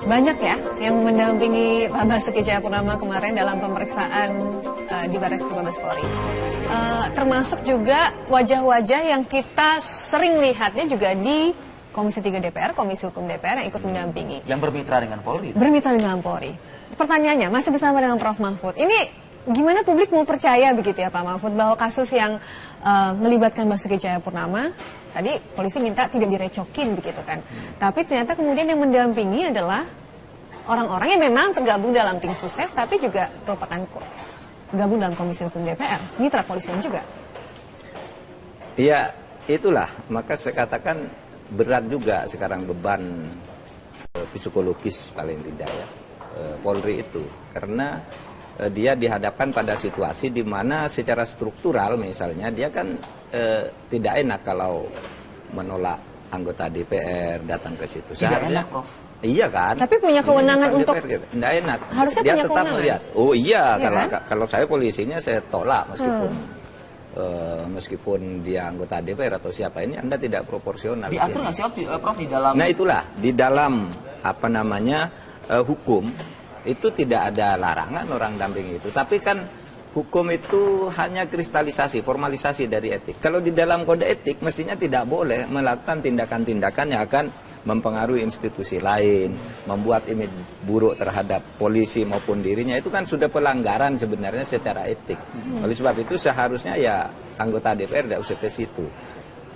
Banyak ya yang mendampingi Pak Basuki Cahayapurnama kemarin dalam pemeriksaan di Barreskrim Mabes Polri. Termasuk juga wajah-wajah yang kita sering lihatnya juga di Komisi 3 DPR, Komisi Hukum DPR yang ikut mendampingi. Yang bermitra dengan Polri. Bermitra dengan Polri. Pertanyaannya, masih bersama dengan Prof. Mahfud. Ini gimana publik mau percaya begitu ya Pak Mahfud, bahwa kasus yang melibatkan Basuki Cahayapurnama, tadi polisi minta tidak direcokin begitu kan. Tapi ternyata kemudian yang mendampingi adalah orang-orang yang memang tergabung dalam tim sukses, tapi juga merupakan gabung dalam Komisi Hukum DPR, mitra polisian juga. Iya, itulah. Maka saya katakan berat juga sekarang beban psikologis paling tidak ya Polri itu, karena dia dihadapkan pada situasi di mana secara struktural misalnya dia kan tidak enak kalau menolak anggota DPR datang ke situ. Tidak enak, Prof. Iya kan? Tapi punya kewenangan untuk DPR, gitu. Tidak enak. Harusnya dia punya tetap kewenangan. melihat. Oh iya, Iya kan? kalau saya polisinya saya tolak meskipun dia anggota DPR atau siapa, ini Anda tidak proporsional. Diatur nggak sih, Prof, di dalam... Nah itulah, di dalam hukum itu tidak ada larangan orang dampingi itu. Tapi kan hukum itu hanya kristalisasi, formalisasi dari etik. Kalau di dalam kode etik mestinya tidak boleh melakukan tindakan-tindakan yang akan mempengaruhi institusi lain, membuat image buruk terhadap polisi maupun dirinya. Itu kan sudah pelanggaran sebenarnya secara etik. Oleh sebab itu seharusnya ya anggota DPR tidak usah ke situ.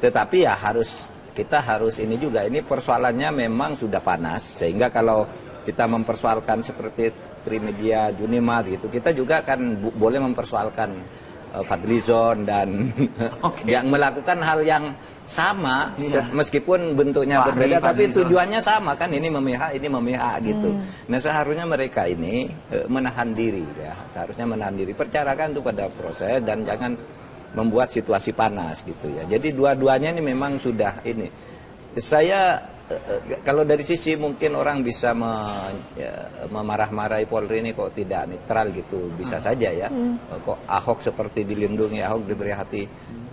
Tetapi ya kita harus ini juga, ini persoalannya memang sudah panas, sehingga kalau kita mempersoalkan seperti Trimedia, Junimat gitu, kita juga kan boleh mempersoalkan Fadlizon dan yang melakukan hal yang sama, meskipun bentuknya berbeda, tapi tujuannya sama kan, ini memihak gitu. Nah seharusnya mereka ini menahan diri ya, seharusnya menahan diri, percayakan itu pada proses dan jangan membuat situasi panas gitu ya. Jadi dua-duanya ini memang sudah ini. Saya kalau dari sisi mungkin orang bisa memarah-marahi Polri ini kok tidak netral gitu, bisa saja ya. Kok Ahok seperti dilindungi, Ahok diberi hati.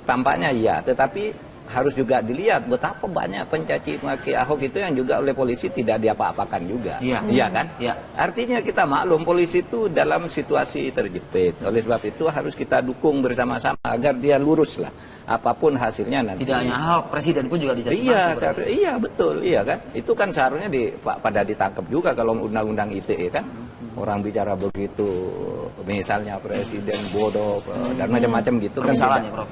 Tampaknya iya, tetapi harus juga dilihat betapa banyak pencaci maki Ahok itu yang juga oleh polisi tidak diapa-apakan juga. Iya kan? Iya. Artinya kita maklum polisi itu dalam situasi terjepit. Oleh sebab itu harus kita dukung bersama-sama agar dia lurus lah. Apapun hasilnya nanti. Tidak hanya Ahok, Presiden pun juga dicaci maki. Iya betul, iya kan. Itu kan seharusnya pada ditangkap juga kalau undang-undang ITE kan. Orang bicara begitu, misalnya Presiden bodoh dan macam-macam gitu kan. Salahnya, Prof.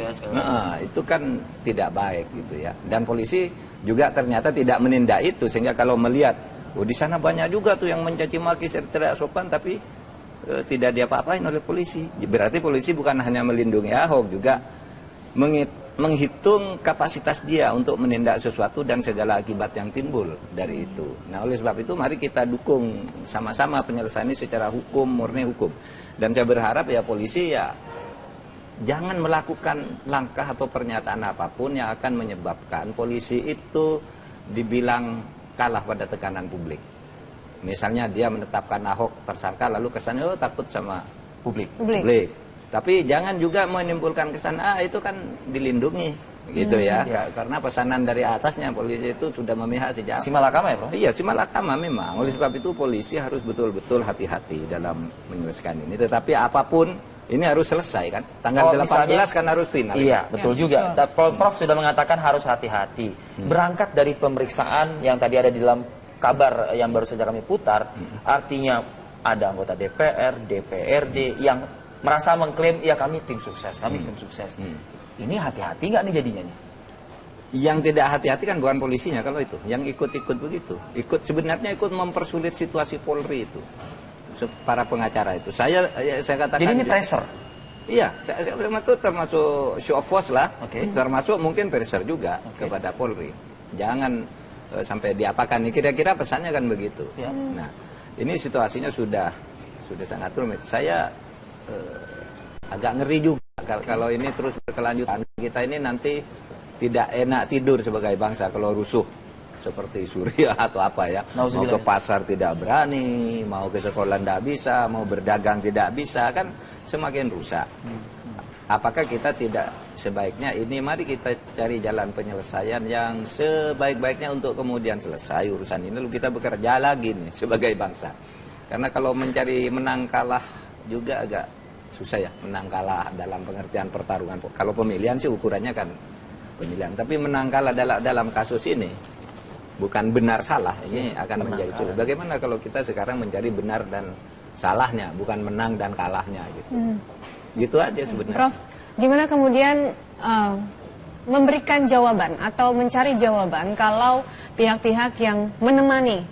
Itu kan tidak baik gitu ya. Dan polisi juga ternyata tidak menindak itu, sehingga kalau melihat, di sana banyak juga tuh yang mencaci maki secara sopan tapi tidak diapa-apain oleh polisi. Berarti polisi bukan hanya melindungi Ahok, juga menghitung kapasitas dia untuk menindak sesuatu dan segala akibat yang timbul dari itu. Nah oleh sebab itu mari kita dukung sama-sama penyelesaian ini secara hukum, murni hukum. Dan saya berharap ya polisi ya jangan melakukan langkah atau pernyataan apapun yang akan menyebabkan polisi itu dibilang kalah pada tekanan publik. Misalnya dia menetapkan Ahok tersangka lalu kesannya takut sama publik. Tapi jangan juga menimbulkan kesan itu kan dilindungi gitu ya. Karena pesanan dari atasnya polisi itu sudah memihak sejak Simalakama ya, Bro? Iya, Simalakama memang. Oleh sebab itu polisi harus betul-betul hati-hati dalam menyelesaikan ini. Tetapi apapun ini harus selesai kan. Tanggal 18 kan harus final. Iya, betul juga. Prof sudah mengatakan harus hati-hati. Berangkat dari pemeriksaan yang tadi ada di dalam kabar yang baru saja kami putar, artinya ada anggota DPR, DPRD yang merasa mengklaim, ya kami tim sukses, tim sukses. Ini hati-hati nggak nih jadinya nih? Yang tidak hati-hati kan bukan polisinya kalau itu, yang ikut-ikut begitu. Sebenarnya ikut mempersulit situasi Polri itu. Para pengacara itu. Saya katakan. Jadi ini pressure? Iya, saya itu termasuk show of force lah. Termasuk mungkin pressure juga kepada Polri. Jangan sampai diapakan. Kira-kira pesannya kan begitu. Nah, ini situasinya sudah sangat rumit. Saya agak ngeri juga kalau ini terus berkelanjutan. Kita ini nanti tidak enak tidur sebagai bangsa kalau rusuh seperti Suriah atau apa ya. Mau ke pasar tidak berani, mau ke sekolah tidak bisa, mau berdagang tidak bisa, kan semakin rusak. apakah kita tidak sebaiknya ini, mari kita cari jalan penyelesaian yang sebaik-baiknya untuk kemudian selesai urusan ini, lalu kita bekerja lagi nih sebagai bangsa. Karena kalau mencari menang kalah juga agak susah ya, menang kalah dalam pengertian pertarungan. Kalau pemilihan sih ukurannya kan pemilihan, tapi menang kalah dalam kasus ini bukan benar salah, ini akan menjadi sulit. Bagaimana kalau kita sekarang mencari benar dan salahnya, bukan menang dan kalahnya gitu. Gitu aja sebenarnya. Prof, gimana kemudian memberikan jawaban atau mencari jawaban kalau pihak-pihak yang menemani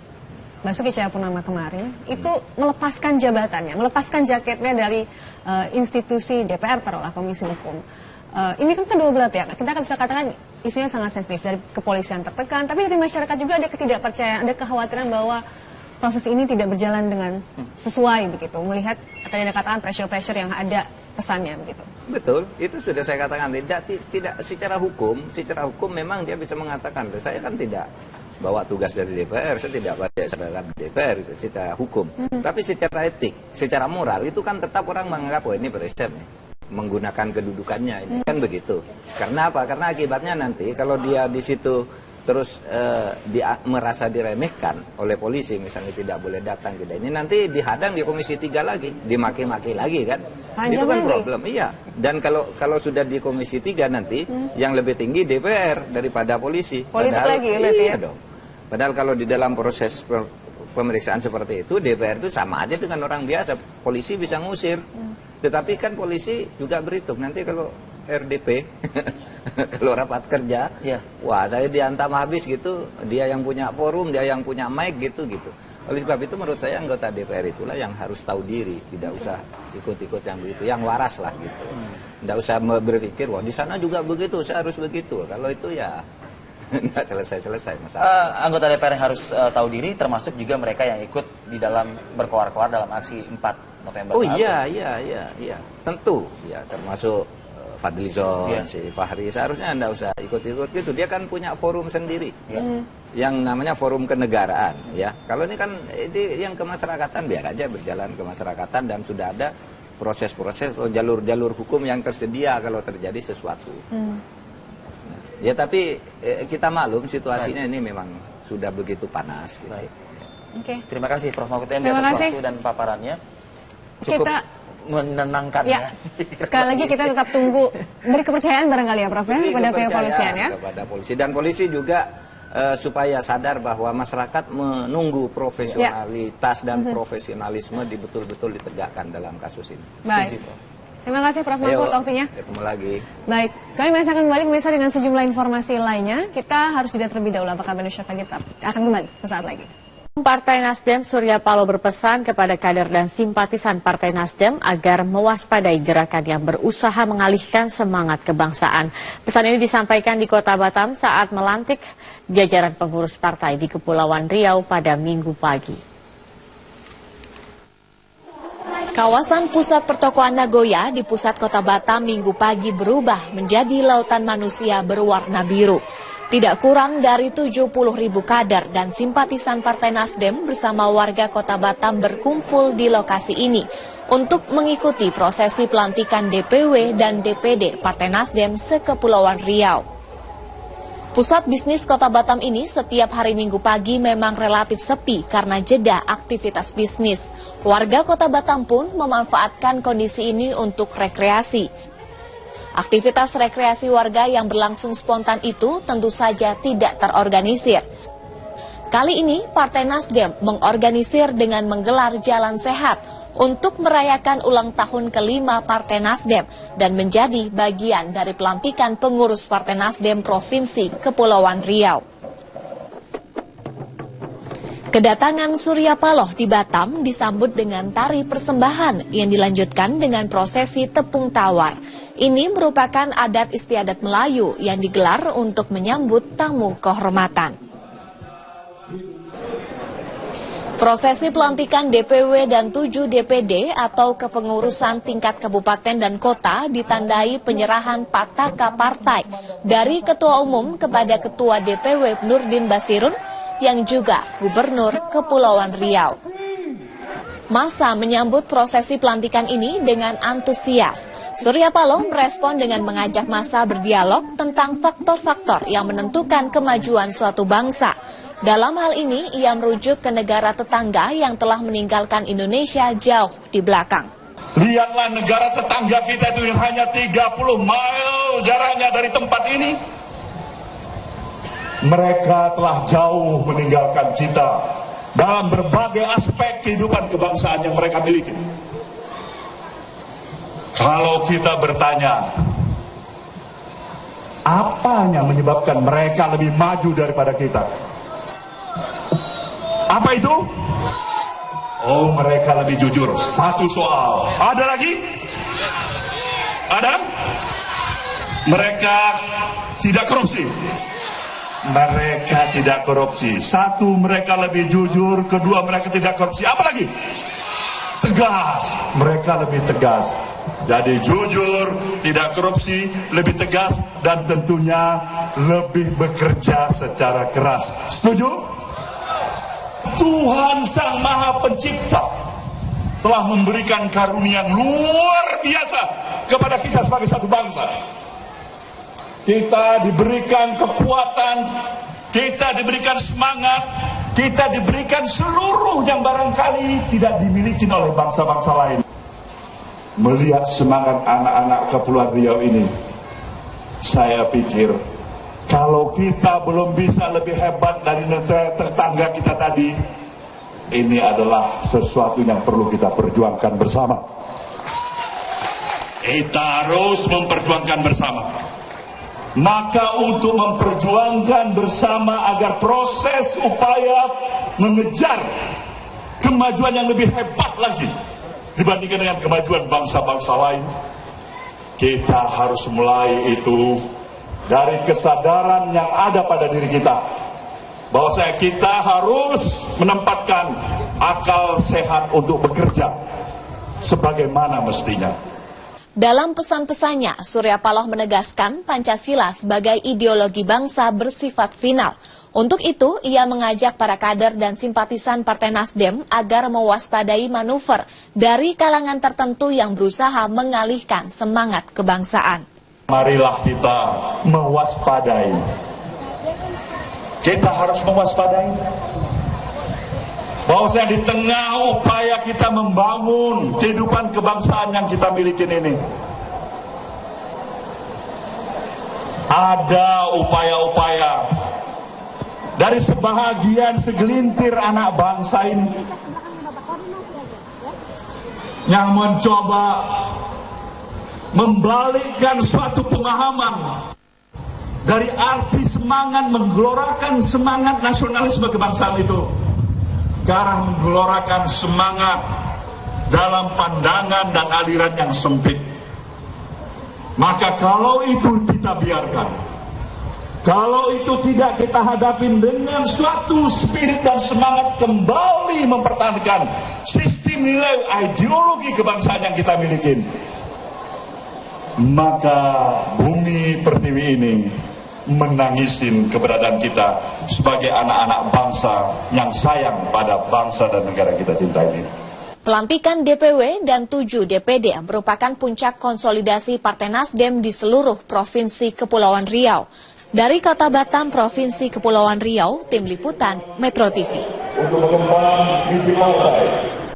Basuki Cahayapurnama kemarin itu melepaskan jabatannya, melepaskan jaketnya dari institusi DPR, taruhlah Komisi Hukum. Ini kan kedua belah pihak. Kita bisa katakan isunya sangat sensitif, dari kepolisian tertekan, tapi dari masyarakat juga ada ketidakpercayaan, ada kekhawatiran bahwa proses ini tidak berjalan dengan sesuai begitu. Melihat tadi ada katakan pressure yang ada pesannya begitu. Betul, itu sudah saya katakan, tidak secara hukum memang dia bisa mengatakan, saya kan tidak bawa tugas dari DPR, saya tidak bawa sebagai DPR itu secara hukum. Tapi secara etik, secara moral itu kan tetap orang menganggap, oh ini pressure nih, menggunakan kedudukannya ini kan begitu. Karena apa? Karena akibatnya nanti kalau dia di situ terus dia merasa diremehkan oleh polisi, misalnya tidak boleh datang, tidak ini, nanti dihadang di Komisi 3 lagi, dimaki-maki lagi kan. Panjang itu kan lagi problem, iya. Dan kalau sudah di Komisi 3 nanti yang lebih tinggi DPR daripada polisi. Politik lagi ya, iya dong. Padahal kalau di dalam proses pemeriksaan seperti itu, DPR itu sama aja dengan orang biasa, polisi bisa ngusir. Tetapi kan polisi juga berhitung, nanti kalau RDP, kalau rapat kerja, wah saya dihantam habis gitu, dia yang punya forum, dia yang punya mic gitu. Oleh sebab itu menurut saya anggota DPR itulah yang harus tahu diri, tidak usah ikut-ikut yang begitu, yang waras lah gitu. Tidak usah berpikir, wah di sana juga begitu, saya harus begitu. Kalau itu ya nggak selesai masalah. Anggota DPR yang harus tahu diri, termasuk juga mereka yang ikut di dalam berkoar-koar dalam aksi 4 November. Oh iya, tentu, ya termasuk Fadlizon, si Fahri, seharusnya Anda usah ikut-ikut gitu. Dia kan punya forum sendiri, yang namanya forum kenegaraan, ya. Kalau ini kan yang kemasyarakatan, biar aja berjalan kemasyarakatan dan sudah ada proses-proses atau jalur-jalur hukum yang tersedia kalau terjadi sesuatu. Ya tapi kita maklum situasinya ini memang sudah begitu panas. Gitu. Baik. Terima kasih Prof. Mahfud MD atas waktu dan paparannya. Cukup kita menenangkan ya. Sekali lagi kita tetap tunggu, beri kepercayaan barangkali ya Prof ya kepada pihak kepolisian ya. Kepada polisi, dan polisi juga supaya sadar bahwa masyarakat menunggu profesionalitas dan profesionalisme betul-betul ditegakkan dalam kasus ini. Baik. Terima kasih Prof. Mahfud waktunya. Ketemu lagi. Baik, kami masih akan kembali pemirsa dengan sejumlah informasi lainnya. Kita harus jeda terlebih dahulu. Apakah Indonesia Pagi akan kembali sesaat lagi. Partai Nasdem Surya Paloh berpesan kepada kader dan simpatisan Partai Nasdem agar mewaspadai gerakan yang berusaha mengalihkan semangat kebangsaan. Pesan ini disampaikan di Kota Batam saat melantik jajaran pengurus partai di Kepulauan Riau pada Minggu pagi. Kawasan pusat pertokoan Nagoya di pusat Kota Batam Minggu pagi berubah menjadi lautan manusia berwarna biru. Tidak kurang dari 70.000 kader dan simpatisan Partai Nasdem bersama warga Kota Batam berkumpul di lokasi ini untuk mengikuti prosesi pelantikan DPW dan DPD Partai Nasdem se-Kepulauan Riau. Pusat bisnis Kota Batam ini setiap hari Minggu pagi memang relatif sepi karena jeda aktivitas bisnis. Warga Kota Batam pun memanfaatkan kondisi ini untuk rekreasi. Aktivitas rekreasi warga yang berlangsung spontan itu tentu saja tidak terorganisir. Kali ini Partai Nasdem mengorganisir dengan menggelar jalan sehat untuk merayakan ulang tahun ke-5 Partai Nasdem dan menjadi bagian dari pelantikan pengurus Partai Nasdem Provinsi Kepulauan Riau. Kedatangan Surya Paloh di Batam disambut dengan tari persembahan yang dilanjutkan dengan prosesi tepung tawar. Ini merupakan adat istiadat Melayu yang digelar untuk menyambut tamu kehormatan. Prosesi pelantikan DPW dan 7 DPD atau kepengurusan tingkat kabupaten dan kota ditandai penyerahan pataka partai dari Ketua Umum kepada Ketua DPW Nurdin Basirun yang juga Gubernur Kepulauan Riau. Massa menyambut prosesi pelantikan ini dengan antusias. Surya Paloh merespon dengan mengajak massa berdialog tentang faktor-faktor yang menentukan kemajuan suatu bangsa. Dalam hal ini, ia merujuk ke negara tetangga yang telah meninggalkan Indonesia jauh di belakang. Lihatlah negara tetangga kita itu yang hanya 30 mil jaraknya dari tempat ini. Mereka telah jauh meninggalkan kita dalam berbagai aspek kehidupan kebangsaan yang mereka miliki. Kalau kita bertanya, apa yang menyebabkan mereka lebih maju daripada kita? Apa itu? Oh, mereka lebih jujur. Satu soal. Ada lagi? Ada? Mereka tidak korupsi. Mereka tidak korupsi. Satu, mereka lebih jujur. Kedua, mereka tidak korupsi. Apa lagi? Tegas. Mereka lebih tegas. Jadi jujur, tidak korupsi, lebih tegas, dan tentunya lebih bekerja secara keras. Setuju? Tuhan Sang Maha Pencipta telah memberikan karunia yang luar biasa kepada kita sebagai satu bangsa. Kita diberikan kekuatan, kita diberikan semangat, kita diberikan seluruh yang barangkali tidak dimiliki oleh bangsa-bangsa lain. Melihat semangat anak-anak Kepulauan Riau ini, saya pikir kalau kita belum bisa lebih hebat dari negara tetangga kita tadi, ini adalah sesuatu yang perlu kita perjuangkan bersama. Kita harus memperjuangkan bersama. Maka untuk memperjuangkan bersama agar proses upaya mengejar kemajuan yang lebih hebat lagi dibandingkan dengan kemajuan bangsa-bangsa lain, kita harus mulai itu dari kesadaran yang ada pada diri kita, bahwa kita harus menempatkan akal sehat untuk bekerja sebagaimana mestinya. Dalam pesan-pesannya, Surya Paloh menegaskan Pancasila sebagai ideologi bangsa bersifat final. Untuk itu, ia mengajak para kader dan simpatisan Partai Nasdem agar mewaspadai manuver dari kalangan tertentu yang berusaha mengalihkan semangat kebangsaan. Marilah kita mewaspadai. Kita harus mewaspadai. Bahwasanya di tengah upaya kita membangun kehidupan kebangsaan yang kita miliki ini, ada upaya-upaya dari sebahagian segelintir anak bangsa ini yang mencoba membalikkan suatu pemahaman dari arti semangat menggelorakan semangat nasionalisme kebangsaan itu ke arah menggelorakan semangat dalam pandangan dan aliran yang sempit. Maka kalau itu kita biarkan, kalau itu tidak kita hadapi dengan suatu spirit dan semangat kembali mempertahankan sistem nilai ideologi kebangsaan yang kita miliki, maka bumi pertiwi ini menangisin keberadaan kita sebagai anak-anak bangsa yang sayang pada bangsa dan negara kita cinta ini. Pelantikan DPW dan 7 DPD merupakan puncak konsolidasi Partai Nasdem di seluruh Provinsi Kepulauan Riau. Dari Kota Batam, Provinsi Kepulauan Riau, Tim Liputan Metro TV. Untuk mengembang mimpi partai.